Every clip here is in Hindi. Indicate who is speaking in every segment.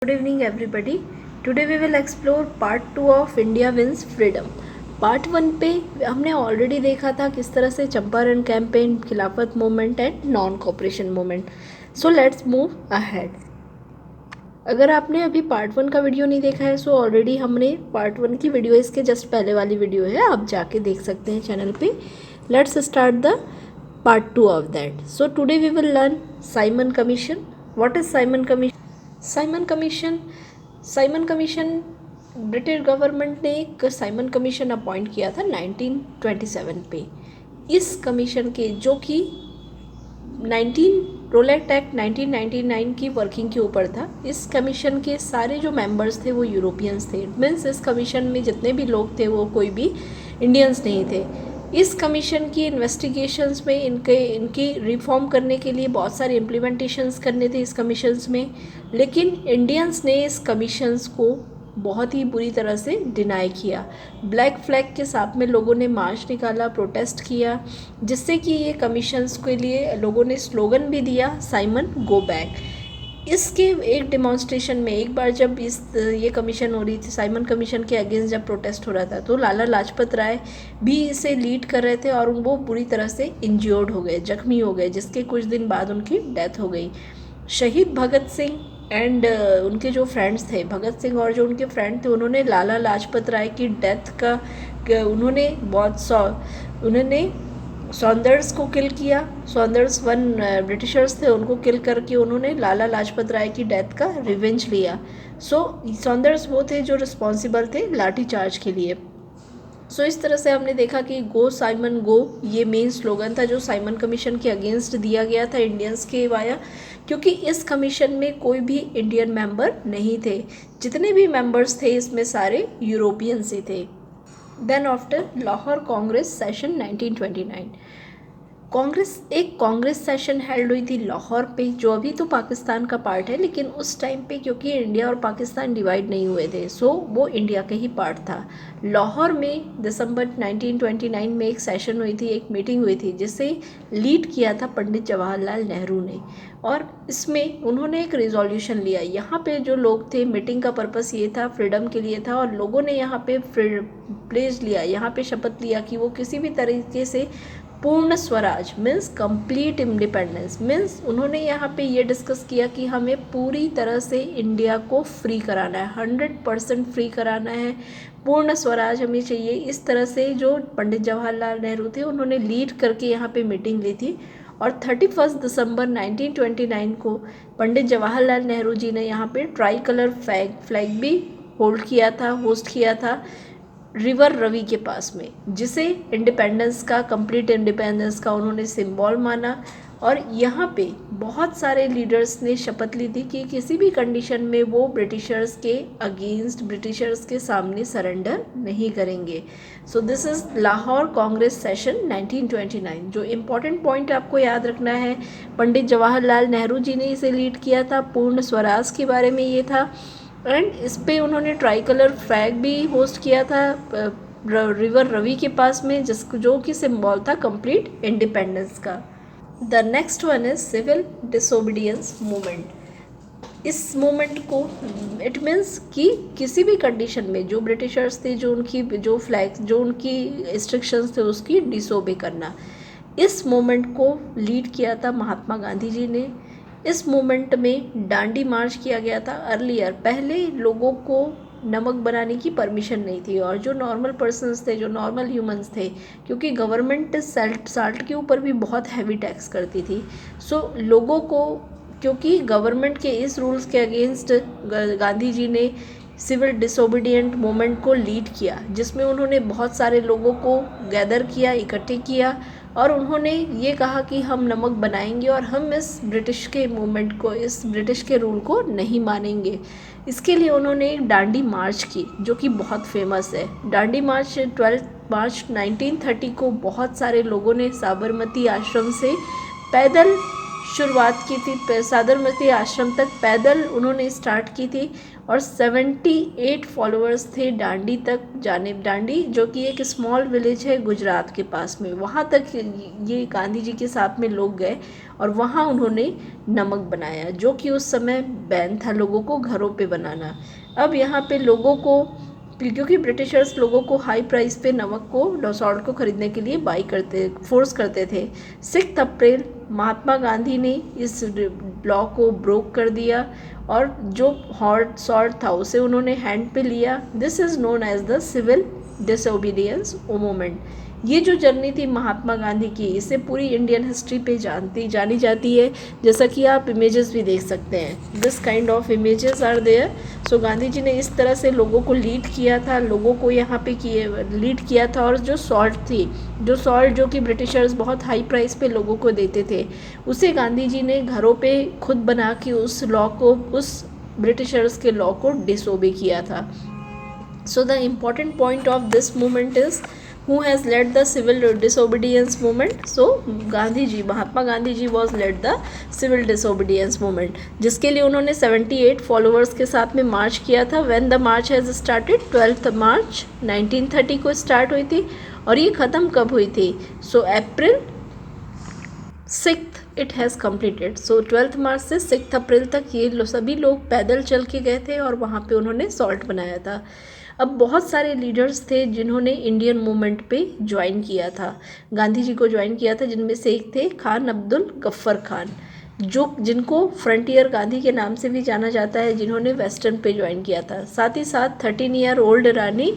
Speaker 1: Good evening everybody. Today we will explore part 2 of India Wins Freedom. Part 1 पे हमने ऑलरेडी देखा था किस तरह से चंपारण कैंपेन, खिलाफत movement and non cooperation movement. So let's move ahead. अगर आपने अभी पार्ट 1 का वीडियो नहीं देखा है सो ऑलरेडी हमने पार्ट 1 की वीडियो इसके जस्ट पहले वाली वीडियो है, आप जाके देख सकते हैं चैनल पे. Let's start the part 2 of that. So today we will learn Simon Commission. What is Simon Commission? Simon Commission British government ने एक साइमन कमीशन अपॉइंट किया था 1927 पे. इस कमीशन के जो कि 19 रोलेट एक्ट 1999 की वर्किंग के ऊपर था. इस कमीशन के सारे जो मेंबर्स थे वो यूरोपियंस थे. मीन्स इस कमीशन में जितने भी लोग थे वो कोई भी इंडियंस नहीं थे. इस कमीशन की इन्वेस्टिगेशंस में इनकी रिफॉर्म करने के लिए बहुत सारे इम्प्लीमेंटेशंस करने थे इस कमीशंस में. लेकिन इंडियंस ने इस कमीशंस को बहुत ही बुरी तरह से डिनाई किया. ब्लैक फ्लैग के साथ में लोगों ने मार्च निकाला, प्रोटेस्ट किया, जिससे कि ये कमीशंस के लिए लोगों ने स्लोगन भी दिया, साइमन गो बैक. इसके एक डिमॉन्स्ट्रेशन में एक बार जब ये कमीशन हो रही थी, साइमन कमीशन के अगेंस्ट जब प्रोटेस्ट हो रहा था, तो लाला लाजपत राय भी इसे लीड कर रहे थे और वो बुरी तरह से इंज्योर्ड हो गए, जख्मी हो गए, जिसके कुछ दिन बाद उनकी डेथ हो गई. शहीद भगत सिंह एंड उनके जो फ्रेंड्स थे, भगत सिंह और जो उनके फ्रेंड थे, उन्होंने लाला लाजपत राय की डेथ का उन्होंने सॉन्डर्स को किल किया. सॉन्डर्स वन ब्रिटिशर्स थे, उनको किल करके उन्होंने लाला लाजपत राय की डेथ का रिवेंज लिया. सॉन्डर्स वो थे जो रिस्पॉन्सिबल थे लाठी चार्ज के लिए. इस तरह से हमने देखा कि गो साइमन गो ये मेन स्लोगन था जो साइमन कमीशन के अगेंस्ट दिया गया था इंडियंस के वाया, क्योंकि इस कमीशन में कोई भी इंडियन मेंबर नहीं थे. जितने भी मेंबर्स थे इसमें सारे यूरोपियंस ही थे. Then after Lahore Congress session 1929, Congress session held हुई थी लाहौर पे, जो अभी तो पाकिस्तान का पार्ट है, लेकिन उस टाइम पे क्योंकि इंडिया और पाकिस्तान डिवाइड नहीं हुए थे, वो इंडिया का ही पार्ट था. लाहौर में दिसंबर 1929 में एक सेशन हुई थी, एक मीटिंग हुई थी, जिसे लीड किया था पंडित जवाहरलाल नेहरू ने. और इसमें उन्होंने एक रिजोल्यूशन लिया. यहाँ पे जो लोग थे, मीटिंग का पर्पस ये था, फ्रीडम के लिए था, और लोगों ने यहाँ पे प्लेज लिया, यहाँ पे शपथ लिया कि वो किसी भी तरीके से पूर्ण Swaraj means complete independence means उन्होंने यहाँ पे ये डिस्कस किया कि हमें पूरी तरह से इंडिया को फ्री कराना है, 100% फ्री कराना है, पूर्ण स्वराज हमें चाहिए. इस तरह से जो पंडित जवाहरलाल नेहरू थे उन्होंने लीड करके यहाँ पे मीटिंग ली थी. और 31 दिसंबर 1929 को पंडित जवाहरलाल नेहरू जी ने यहाँ पे ट्राई कलर फ्लैग भी होस्ट किया था रिवर रवि के पास में, जिसे इंडिपेंडेंस का, कंप्लीट इंडिपेंडेंस का उन्होंने सिंबल माना. और यहाँ पे बहुत सारे लीडर्स ने शपथ ली थी कि किसी भी कंडीशन में वो ब्रिटिशर्स के अगेंस्ट, ब्रिटिशर्स के सामने सरेंडर नहीं करेंगे. This is Lahore Congress session 1929. जो इम्पोर्टेंट पॉइंट आपको याद रखना है, पंडित जवाहरलाल नेहरू जी ने इसे लीड किया था, पूर्ण स्वराज के बारे में ये था. एंड इस पे उन्होंने ट्राई कलर फ्लैग भी होस्ट किया था रिवर रवि के पास में, जो कि सिंबल था कंप्लीट इंडिपेंडेंस का. The next one is civil disobedience movement. इस मूवमेंट को इट मीन्स कि किसी भी कंडीशन में जो ब्रिटिशर्स थे, जो उनकी इंस्ट्रक्शंस थे उसकी डिसोबे करना. इस मूवमेंट को लीड किया था महात्मा गांधी जी ने. इस मूवमेंट में डांडी मार्च किया गया था. अर्लियर पहले लोगों को नमक बनाने की परमिशन नहीं थी, और जो नॉर्मल पर्सन्स थे, जो नॉर्मल ह्यूमंस थे, क्योंकि गवर्नमेंट साल्ट के ऊपर भी बहुत हैवी टैक्स करती थी. लोगों को, क्योंकि गवर्नमेंट के इस रूल्स के अगेंस्ट गांधी जी ने सिविल डिसोबीडियंट मूवमेंट को लीड किया, जिसमें उन्होंने बहुत सारे लोगों को गैदर किया, इकट्ठे किया, और उन्होंने ये कहा कि हम नमक बनाएंगे और हम इस ब्रिटिश के मूवमेंट को, इस ब्रिटिश के रूल को नहीं मानेंगे. इसके लिए उन्होंने एक डांडी मार्च की, जो कि बहुत फेमस है. डांडी मार्च 12 मार्च 1930 को बहुत सारे लोगों ने साबरमती आश्रम से पैदल शुरुआत की थी, साबरमती आश्रम तक पैदल उन्होंने स्टार्ट की थी और 78 फॉलोअर्स थे दांडी तक जाने। दांडी जो कि एक स्मॉल विलेज है गुजरात के पास में, वहाँ तक ये गांधी जी के साथ में लोग गए और वहाँ उन्होंने नमक बनाया, जो कि उस समय बैन था लोगों को घरों पे बनाना। अब यहाँ पे लोगों को, क्योंकि ब्रिटिशर्स लोगों को हाई प्राइस पे नमक को, सॉल्ट को खरीदने के लिए फोर्स करते थे। 6 अप्रैल महात्मा गांधी ने इस लॉ को ब्रोक कर दिया और जो हॉट सॉल्ट था उसे उन्होंने हैंड पे लिया। This is known as the civil disobedience movement. ये जो जर्नी थी महात्मा गांधी की, इसे पूरी इंडियन हिस्ट्री पे जानी जाती है, जैसा कि आप इमेजेस भी देख सकते हैं। This kind of images are there. So Gandhi ji ने इस तरह से लोगों को लीड किया था, लोगों को यहाँ पे लीड किया था। और जो सॉल्ट थी, जो कि ब्रिटिशर्स बहुत हाई प्राइस पे लोगों को देते थे, उसे गांधी जी ने घरों पे खुद बना के उस लॉ को, उस ब्रिटिशर्स के लॉ को डिसोबे किया था। So the important point of this movement is who has led the civil disobedience movement? So Gandhi ji, Mahatma Gandhi ji was led the civil disobedience movement, जिसके लिए उन्होंने 78 फॉलोअर्स के साथ में मार्च किया था। when the march has started, 12th मार्च 1930 को स्टार्ट हुई थी और ये ख़त्म कब हुई थी? So April 6th it has completed. So 12 मार्च से 6 अप्रैल तक ये सभी लोग पैदल चल के गए थे और वहाँ पे उन्होंने सॉल्ट बनाया था। अब बहुत सारे लीडर्स थे जिन्होंने इंडियन मूवमेंट पे ज्वाइन किया था, गांधी जी को ज्वाइन किया था, जिनमें से एक थे खान अब्दुल गफ्फर खान, जिनको फ्रंटियर गांधी के नाम से भी जाना जाता है, जिन्होंने वेस्टर्न पे ज्वाइन किया था। साथ ही साथ 13 ईयर ओल्ड रानी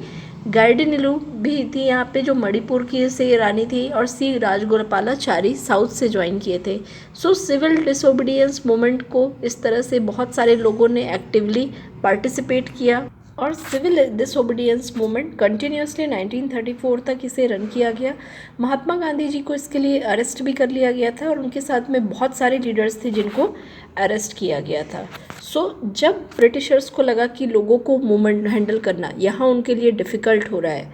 Speaker 1: गाइडिनलू भी थी यहाँ पे, जो मणिपुर की से रानी थी, और सी राजगोपालाचारी साउथ से ज्वाइन किए थे। सो सिविल डिसोबीडियंस मूवमेंट को इस तरह से बहुत सारे लोगों ने एक्टिवली पार्टिसिपेट किया और सिविल डिसोबीडियंस मूवमेंट कंटिन्यूसली 1934 तक इसे रन किया गया। महात्मा गांधी जी को इसके लिए अरेस्ट भी कर लिया गया था और उनके साथ में बहुत सारे लीडर्स थे जिनको अरेस्ट किया गया था। सो जब ब्रिटिशर्स को लगा कि लोगों को मूवमेंट हैंडल करना यहाँ उनके लिए डिफ़िकल्ट हो रहा है,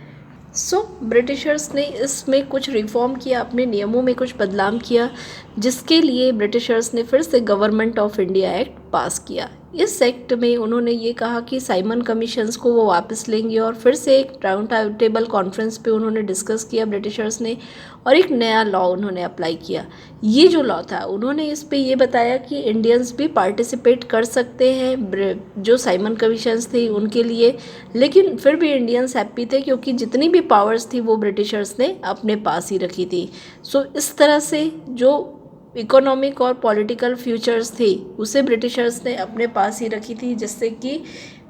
Speaker 1: सो ब्रिटिशर्स ने इसमें कुछ रिफॉर्म किया, अपने नियमों में कुछ बदलाव किया, जिसके लिए ब्रिटिशर्स ने फिर से गवर्नमेंट ऑफ इंडिया एक्ट पास किया। इस एक्ट में उन्होंने ये कहा कि साइमन कमीशंस को वो वापस लेंगे और फिर से एक राउंड टेबल कॉन्फ्रेंस पे उन्होंने डिस्कस किया ब्रिटिशर्स ने, और एक नया लॉ उन्होंने अप्लाई किया। ये जो लॉ था, उन्होंने इस पे ये बताया कि इंडियंस भी पार्टिसिपेट कर सकते हैं जो साइमन कमीशंस थे उनके लिए, लेकिन फिर भी इंडियंस हैप्पी थे क्योंकि जितनी भी पावर्स थी वो ब्रिटिशर्स ने अपने पास ही रखी थी। सो इस तरह से जो इकोनॉमिक और पॉलिटिकल फ्यूचर्स थी उसे ब्रिटिशर्स ने अपने पास ही रखी थी, जिससे कि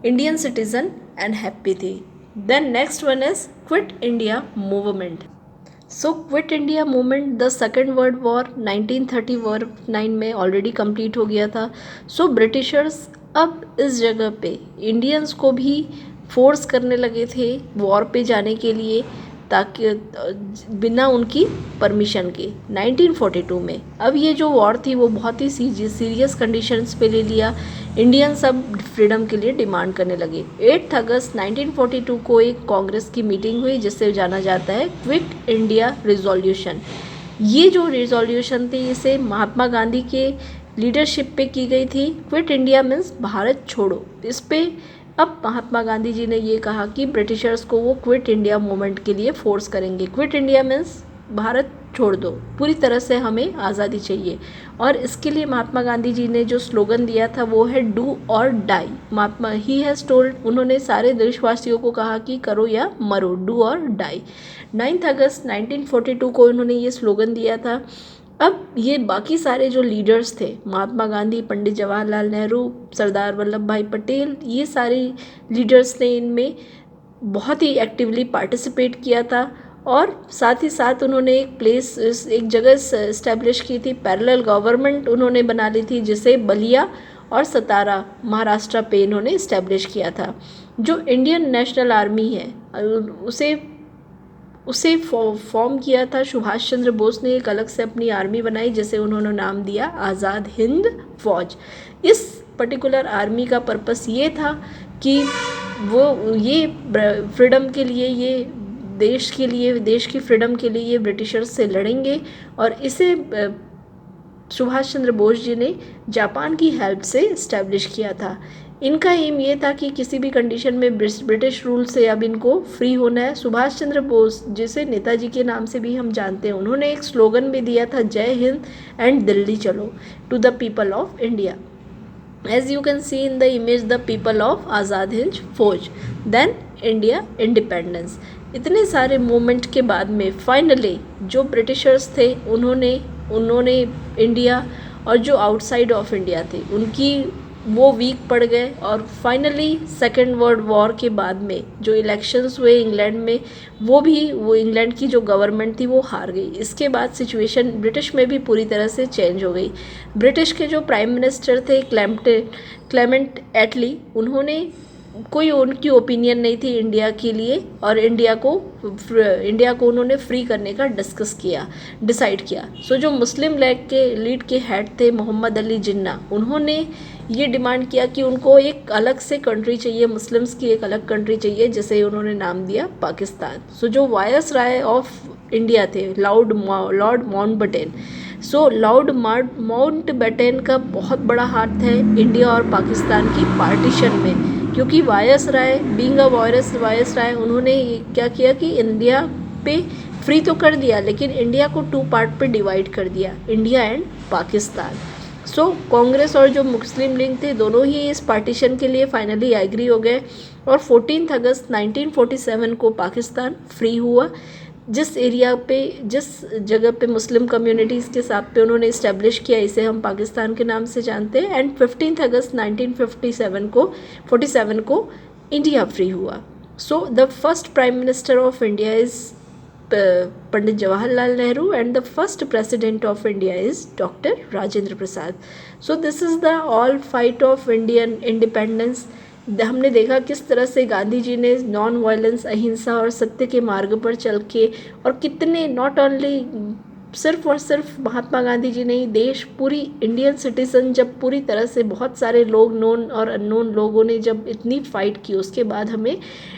Speaker 1: इंडियन सिटीज़न एंड हैप्पी थी। Then next one is quit India movement. So quit India movement, the second world war 1939 में ऑलरेडी कंप्लीट हो गया था। सो ब्रिटिशर्स अब इस जगह पे इंडियंस को भी फोर्स करने लगे थे वॉर पे जाने के लिए, ताकि बिना उनकी परमिशन के 1942 में। अब ये जो वॉर थी वो बहुत ही सीरियस कंडीशंस पे ले लिया। इंडियंस अब फ्रीडम के लिए डिमांड करने लगे। 8 अगस्त 1942 को एक कांग्रेस की मीटिंग हुई जिसे जाना जाता है क्विट इंडिया रिजोल्यूशन। ये जो रिजोल्यूशन थी इसे महात्मा गांधी के लीडरशिप पे की गई थी। क्विट इंडिया मीन्स भारत छोड़ो। इस पे अब महात्मा गांधी जी ने ये कहा कि ब्रिटिशर्स को वो क्विट इंडिया मूवमेंट के लिए फोर्स करेंगे। क्विट इंडिया मीन्स भारत छोड़ दो, पूरी तरह से हमें आज़ादी चाहिए। और इसके लिए महात्मा गांधी जी ने जो स्लोगन दिया था वो है डू और die. Mahatma he has told, उन्होंने सारे देशवासियों को कहा कि करो या मरो, डू और डाई। 9 अगस्त 1942 को उन्होंने ये स्लोगन दिया था। अब ये बाकी सारे जो लीडर्स थे, महात्मा गांधी, पंडित जवाहरलाल नेहरू, सरदार वल्लभ भाई पटेल, ये सारे लीडर्स ने इनमें बहुत ही एक्टिवली पार्टिसिपेट किया था। और साथ ही साथ उन्होंने एक जगह इस्टेब्लिश की थी, पैरेलल गवर्नमेंट उन्होंने बना ली थी, जिसे बलिया और सतारा महाराष्ट्र पे इन्होंने इस्टेब्लिश किया था। जो इंडियन नेशनल आर्मी है उसे फॉर्म किया था सुभाष चंद्र बोस ने, एक अलग से अपनी आर्मी बनाई जिसे उन्होंने नाम दिया आज़ाद हिंद फौज। इस पर्टिकुलर आर्मी का पर्पस ये था कि वो ये फ्रीडम के लिए, ये देश की फ्रीडम के लिए ये ब्रिटिशर्स से लड़ेंगे और इसे सुभाष चंद्र बोस जी ने जापान की हेल्प से इस्टेब्लिश किया था। इनका एम ये था कि किसी भी कंडीशन में ब्रिटिश रूल से अब इनको फ्री होना है। सुभाष चंद्र बोस, जिसे नेताजी के नाम से भी हम जानते हैं, उन्होंने एक स्लोगन भी दिया था, जय हिंद एंड दिल्ली चलो, to the people of India. As you can see in the image, the people of Azad Hind फौज, then इंडिया इंडिपेंडेंस। इतने सारे मूवमेंट के बाद में फाइनली जो ब्रिटिशर्स थे उन्होंने इंडिया और जो आउटसाइड ऑफ इंडिया थे उनकी वो वीक पड़ गए, और फाइनली सेकेंड वर्ल्ड वॉर के बाद में जो इलेक्शंस हुए इंग्लैंड में, वो इंग्लैंड की जो गवर्नमेंट थी वो हार गई। इसके बाद सिचुएशन ब्रिटिश में भी पूरी तरह से चेंज हो गई। ब्रिटिश के जो प्राइम मिनिस्टर थे क्लेमेंट एटली, कोई उनकी ओपिनियन नहीं थी इंडिया के लिए, और इंडिया को उन्होंने फ्री करने का डिसाइड किया। सो जो मुस्लिम लीग के हेड थे मोहम्मद अली जिन्ना, उन्होंने ये डिमांड किया कि उनको एक अलग से कंट्री चाहिए, मुस्लिम्स की एक अलग कंट्री चाहिए, जिसे उन्होंने नाम दिया पाकिस्तान। सो जो वायसराय ऑफ इंडिया थे लॉर्ड माउंटबेटन, लॉर्ड माउंटबेटन का बहुत बड़ा हाथ है इंडिया और पाकिस्तान की पार्टीशन में, क्योंकि वायसराय बीइंग अ वायसराय उन्होंने क्या किया कि इंडिया पे फ्री तो कर दिया, लेकिन इंडिया को 2 पार्ट पे डिवाइड कर दिया, इंडिया एंड पाकिस्तान। कांग्रेस और जो मुस्लिम लीग थे दोनों ही इस पार्टीशन के लिए फाइनली एग्री हो गए, और 14 अगस्त 1947 को पाकिस्तान फ्री हुआ। जिस जगह पे मुस्लिम कम्युनिटीज़ के साथ पे उन्होंने इस्टेब्लिश किया, इसे हम पाकिस्तान के नाम से जानते हैं। एंड 15 अगस्त 1947 को इंडिया फ्री हुआ। The first prime minister of India is Pandit Jawaharlal Nehru, and the first president of India is doctor Rajendra Prasad. This is the all fight of Indian independence. हमने देखा किस तरह से गांधी जी ने नॉन वायलेंस, अहिंसा और सत्य के मार्ग पर चल के, और कितने नॉट ओनली सिर्फ और सिर्फ महात्मा गांधी जी नहीं, पूरी इंडियन सिटीजन, जब पूरी तरह से बहुत सारे लोग, नोन और अननोन लोगों ने जब इतनी फाइट की, उसके बाद हमें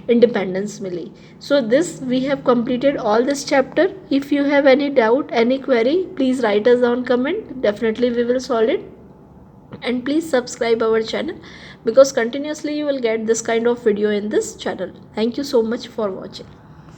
Speaker 1: इंडिपेंडेंस मिली। This we have completed all this chapter. If you have any doubt, any query, please write us on comment. Definitely we will solve it. And please subscribe our channel, because continuously you will get this kind of video in this channel. Thank you so much for watching.